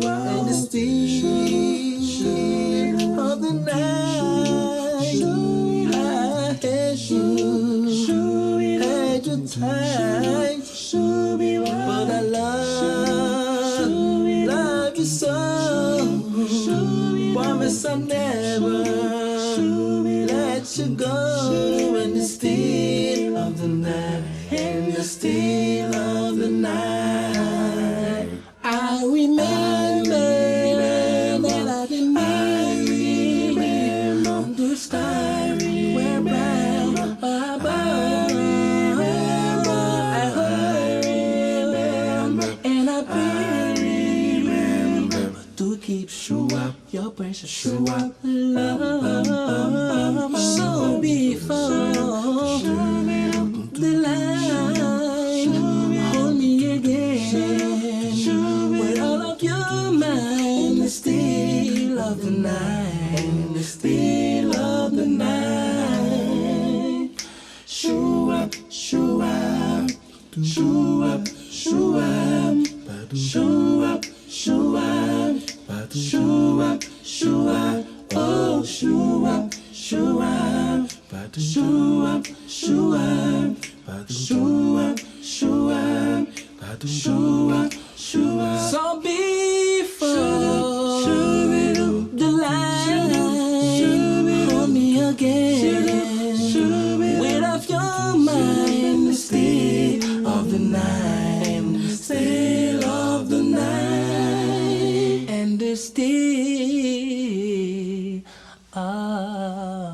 And the still of the night, I had you tight, but I love you so. Promise I'll never let you go. And the still of the night, and the still of the night, I remember that I didn't remember the story where and I remember to keep show up your precious show up love. So before the line, hold me again with all of your mind. The still of the night, the still of the night. Show up, show up, show up, show up, show up, show up, show up, show up, oh show up, show up, show up, show up, show up, show up, show up, show up. So before the line, hold me again with of your mind. The still of the night, the still of the night, and the still of